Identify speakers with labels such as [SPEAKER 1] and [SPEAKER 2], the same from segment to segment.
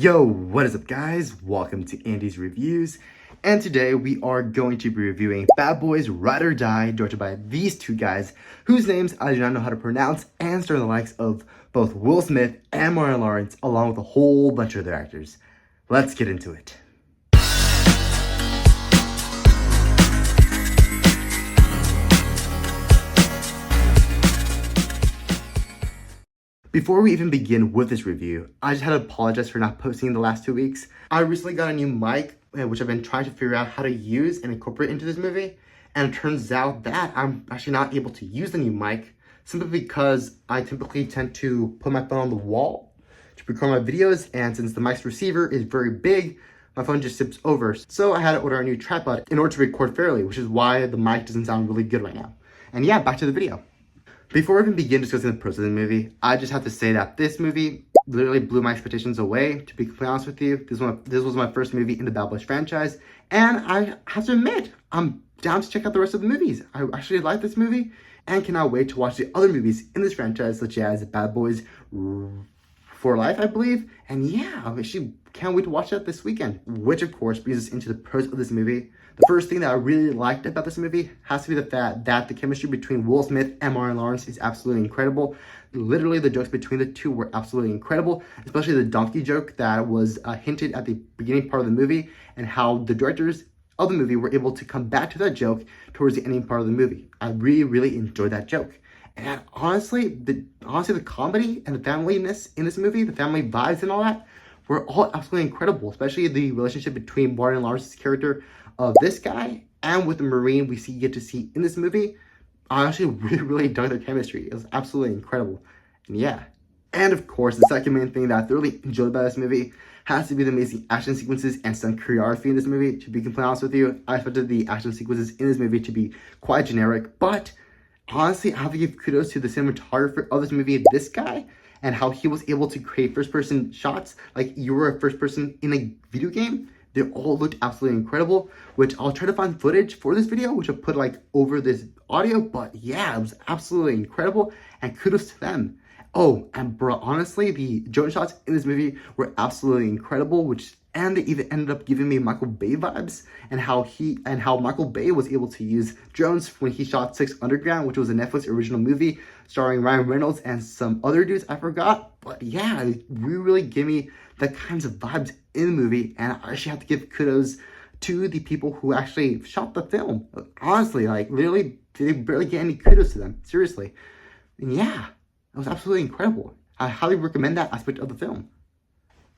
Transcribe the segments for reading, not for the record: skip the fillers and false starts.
[SPEAKER 1] Yo, what is up guys? Welcome to Andy's Reviews, and today we are going to be reviewing Bad Boys Ride or Die, directed by these two guys, whose names I do not know how to pronounce, and starring the likes of both Will Smith and Martin Lawrence, along with a whole bunch of other actors. Let's get into it. Before we even begin with this review, I just had to apologize for not posting in the last 2 weeks. I recently got a new mic, which I've been trying to figure out how to use and incorporate into this movie. And it turns out that I'm actually not able to use the new mic simply because I typically tend to put my phone on the wall to record my videos. And since the mic's receiver is very big, my phone just tips over. So I had to order a new tripod in order to record fairly, which is why the mic doesn't sound really good right now. And yeah, back to the video. Before we even begin discussing the pros of the movie, I just have to say that this movie literally blew my expectations away, to be completely honest with you. This was my first movie in the Bad Boys franchise, and I have to admit, I'm down to check out the rest of the movies. I actually like this movie, and cannot wait to watch the other movies in this franchise, such as Bad Boys for Life, I believe. And yeah, I actually can't wait to watch that this weekend, which of course brings us into the pros of this movie. The first thing that I really liked about this movie has to be the fact that the chemistry between Will Smith and Martin Lawrence is absolutely incredible. Literally, the jokes between the two were absolutely incredible, especially the donkey joke that was hinted at the beginning part of the movie, and how the directors of the movie were able to come back to that joke towards the ending part of the movie. I really enjoyed that joke. And honestly, the comedy and the familyness in this movie, the family vibes and all that, were all absolutely incredible, especially the relationship between Martin Lawrence's character of this guy and with the Marine we get to see in this movie. I actually really dug their chemistry. It was absolutely incredible. And yeah. And of course, the second main thing that I thoroughly enjoyed about this movie has to be the amazing action sequences and stunt choreography in this movie. To be completely honest with you, I expected the action sequences in this movie to be quite generic, but honestly, I have to give kudos to the cinematographer of this movie, this guy, and how he was able to create first-person shots like you were a first person in a video game. They all looked absolutely incredible, which I'll try to find footage for this video, which I'll put like over this audio. But yeah, it was absolutely incredible, and kudos to them. Oh, and bro, honestly, the drone shots in this movie were absolutely incredible, and they even ended up giving me Michael Bay vibes, and how Michael Bay was able to use drones when he shot 6 Underground, which was a Netflix original movie starring Ryan Reynolds and some other dudes I forgot. But yeah, it really gave me the kinds of vibes in the movie, and I actually have to give kudos to the people who actually shot the film. Honestly, like literally, they barely get any kudos to them. Seriously. And yeah, it was absolutely incredible. I highly recommend that aspect of the film.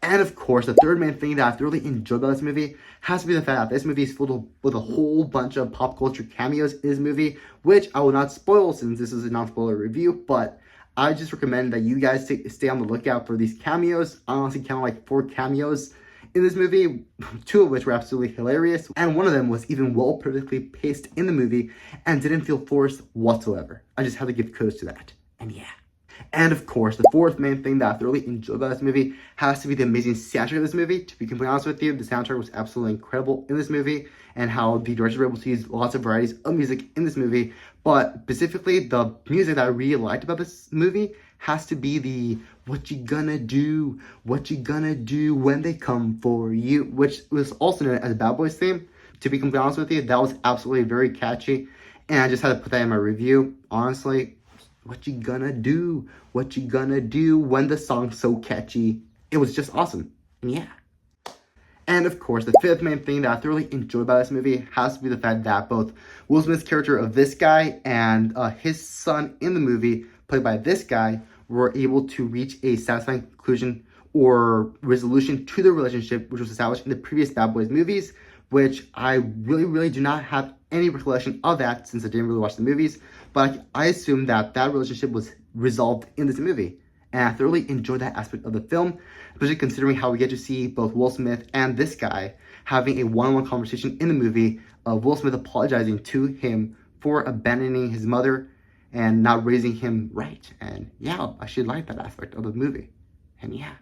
[SPEAKER 1] And of course, the third main thing that I've really enjoyed about this movie has to be the fact that this movie is filled with a whole bunch of pop culture cameos in this movie, which I will not spoil since this is a non-spoiler review, but I just recommend that you guys stay on the lookout for these cameos. I honestly counted like 4 cameos in this movie, 2 of which were absolutely hilarious, and one of them was even well perfectly paced in the movie and didn't feel forced whatsoever. I just have to give kudos to that. And yeah. And of course, the fourth main thing that I thoroughly enjoyed about this movie has to be the amazing soundtrack of this movie. To be completely honest with you, the soundtrack was absolutely incredible in this movie, and how the directors were able to use lots of varieties of music in this movie. But specifically, the music that I really liked about this movie has to be the what you gonna do when they come for you, which was also known as a Bad Boys theme. To be completely honest with you, that was absolutely very catchy, and I just had to put that in my review. Honestly, what you gonna do when the song's so catchy? It was just awesome. And yeah. And of course, the fifth main thing that I thoroughly enjoyed about this movie has to be the fact that both Will Smith's character of this guy and his son in the movie, played by this guy, were able to reach a satisfying conclusion or resolution to their relationship, which was established in the previous Bad Boys movies, which I really do not have any recollection of that since I didn't really watch the movies, but I assume that relationship was resolved in this movie. And I thoroughly enjoyed that aspect of the film, especially considering how we get to see both Will Smith and this guy having a one-on-one conversation in the movie of Will Smith apologizing to him for abandoning his mother and not raising him right. And yeah, I should like that aspect of the movie. And yeah.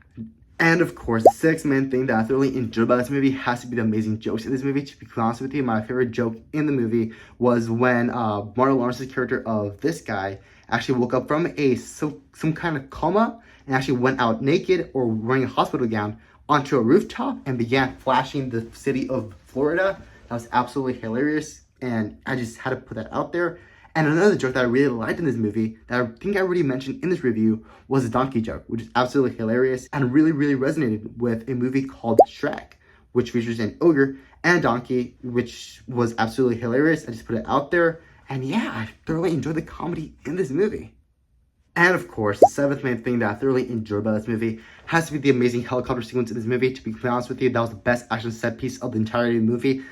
[SPEAKER 1] And of course, the sixth main thing that I thoroughly enjoyed about this movie has to be the amazing jokes in this movie. To be honest with you, my favorite joke in the movie was when Martin Lawrence's character of this guy actually woke up from some kind of coma and actually went out naked or wearing a hospital gown onto a rooftop and began flashing the city of Florida. That was absolutely hilarious, and I just had to put that out there. And another joke that I really liked in this movie, that I think I already mentioned in this review, was the donkey joke, which is absolutely hilarious and really, really resonated with a movie called Shrek, which features an ogre and a donkey, which was absolutely hilarious. I just put it out there. And yeah, I thoroughly enjoyed the comedy in this movie. And of course, the seventh main thing that I thoroughly enjoyed about this movie has to be the amazing helicopter sequence in this movie. To be completely honest with you, that was the best action set piece of the entirety of the movie.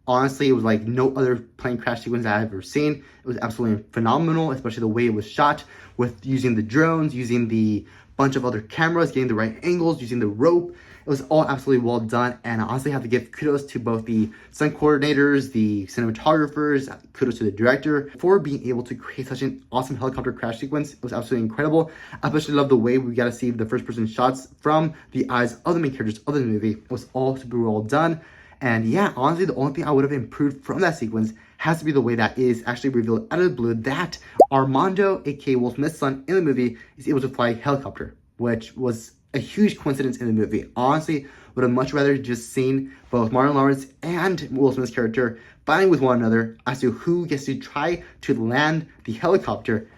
[SPEAKER 1] Honestly, it was like no other plane crash sequence I've ever seen. It was absolutely phenomenal, especially the way it was shot with using the drones, using the bunch of other cameras, getting the right angles, using the rope. It was all absolutely well done, and I honestly have to give kudos to both the stunt coordinators, the cinematographers, kudos to the director for being able to create such an awesome helicopter crash sequence. It was absolutely incredible. I especially love the way we got to see the first-person shots from the eyes of the main characters of the movie. It was all super well done. And yeah, honestly, the only thing I would have improved from that sequence has to be the way that it is actually revealed out of the blue that Armando, aka Will Smith's son in the movie, is able to fly a helicopter, which was a huge coincidence in the movie. Honestly, would have much rather just seen both Martin Lawrence and Will Smith's character fighting with one another as to who gets to try to land the helicopter.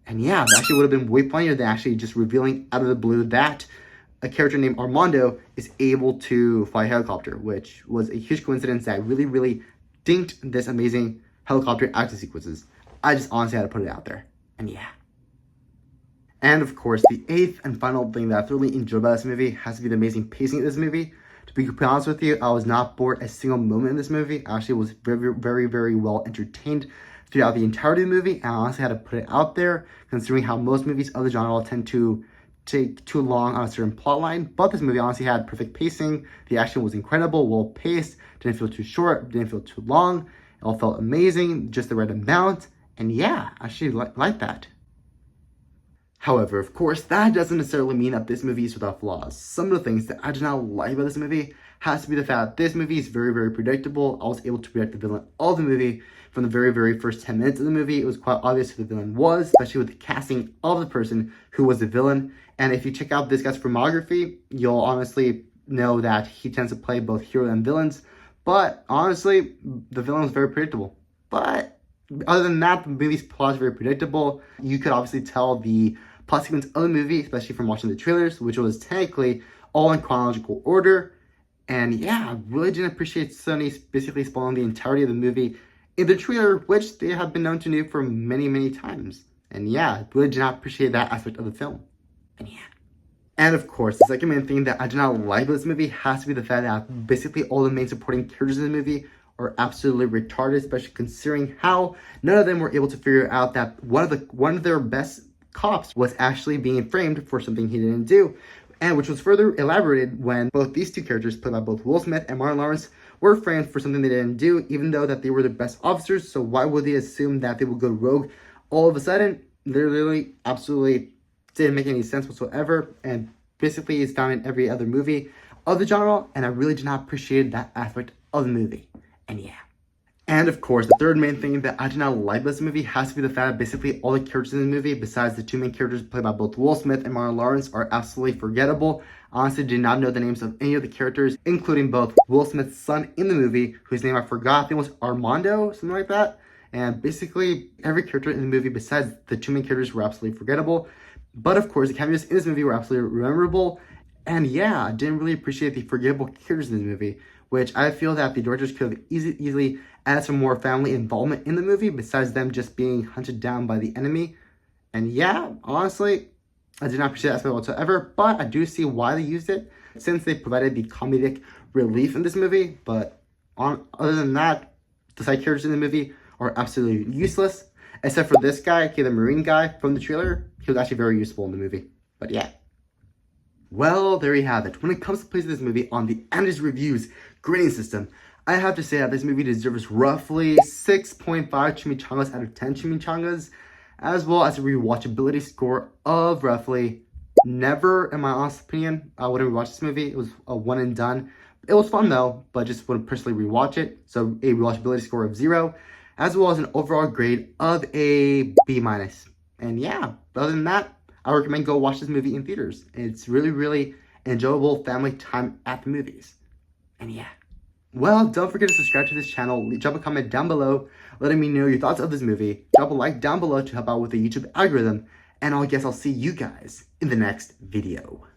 [SPEAKER 1] And yeah, that actually would have been way funnier than actually just revealing out of the blue that a character named Armando is able to fly a helicopter, which was a huge coincidence that really, really dinked this amazing helicopter action sequences. I just honestly had to put it out there. And yeah. And of course, the eighth and final thing that I thoroughly enjoyed about this movie has to be the amazing pacing of this movie. To be completely honest with you, I was not bored a single moment in this movie. I actually was very, very, very well entertained throughout the entirety of the movie. And I honestly had to put it out there, considering how most movies of the genre tend to take too long on a certain plot line. But this movie honestly had perfect pacing. The action was incredible, well paced, didn't feel too short, didn't feel too long. It all felt amazing, just the right amount. And yeah, I actually like that. However, of course, that doesn't necessarily mean that this movie is without flaws. Some of the things that I do not like about this movie has to be the fact that this movie is very, very predictable. I was able to predict the villain of the movie from the very, very first 10 minutes of the movie. It was quite obvious who the villain was, especially with the casting of the person who was the villain. And if you check out this guy's filmography, you'll honestly know that he tends to play both hero and villains. But honestly, the villain was very predictable. But other than that, the movie's plot is very predictable. You could obviously tell the plot sequence of the movie, especially from watching the trailers, which was technically all in chronological order. And yeah, I really didn't appreciate Sony basically spoiling the entirety of the movie in the trailer, which they have been known to do for many, many times. And yeah, I really did not appreciate that aspect of the film. And yeah. And of course, the second main thing that I did not like about this movie has to be the fact that basically all the main supporting characters in the movie are absolutely retarded, especially considering how none of them were able to figure out that one of their best cops was actually being framed for something he didn't do, and which was further elaborated when both these two characters, played by both Will Smith and Martin Lawrence, were framed for something they didn't do, even though that they were the best officers. So why would they assume that they would go rogue all of a sudden? Literally, absolutely didn't make any sense whatsoever, and basically is found in every other movie of the genre, and I really did not appreciate that aspect of the movie. And yeah. And of course, the third main thing that I did not like about this movie has to be the fact that basically all the characters in the movie, besides the two main characters played by both Will Smith and Martin Lawrence, are absolutely forgettable. I honestly did not know the names of any of the characters, including both Will Smith's son in the movie, whose name I forgot, I think it was Armando, something like that. And basically, every character in the movie besides the two main characters were absolutely forgettable. But of course, the cameos in this movie were absolutely memorable. And yeah, I didn't really appreciate the forgettable characters in this movie, which I feel that the directors could have easily added some more family involvement in the movie besides them just being hunted down by the enemy. And yeah, honestly, I did not appreciate that aspect whatsoever, but I do see why they used it since they provided the comedic relief in this movie. But other than that, the side characters in the movie are absolutely useless, except for this guy, okay, the Marine guy from the trailer. He was actually very useful in the movie. But yeah. Well, there you have it. When it comes to placing this movie on the Anders Reviews grading system, I have to say that this movie deserves roughly 6.5 chimichangas out of 10 chimichangas, as well as a rewatchability score of roughly never, in my honest opinion. I wouldn't rewatch this movie. It was a one and done. It was fun though, but just wouldn't personally rewatch it. So a rewatchability score of 0, as well as an overall grade of a B-. And yeah, other than that, I recommend go watch this movie in theaters. It's really, really and enjoyable family time at the movies. And yeah. Well, don't forget to subscribe to this channel, drop a comment down below, letting me know your thoughts of this movie, drop a like down below to help out with the YouTube algorithm, and I guess I'll see you guys in the next video.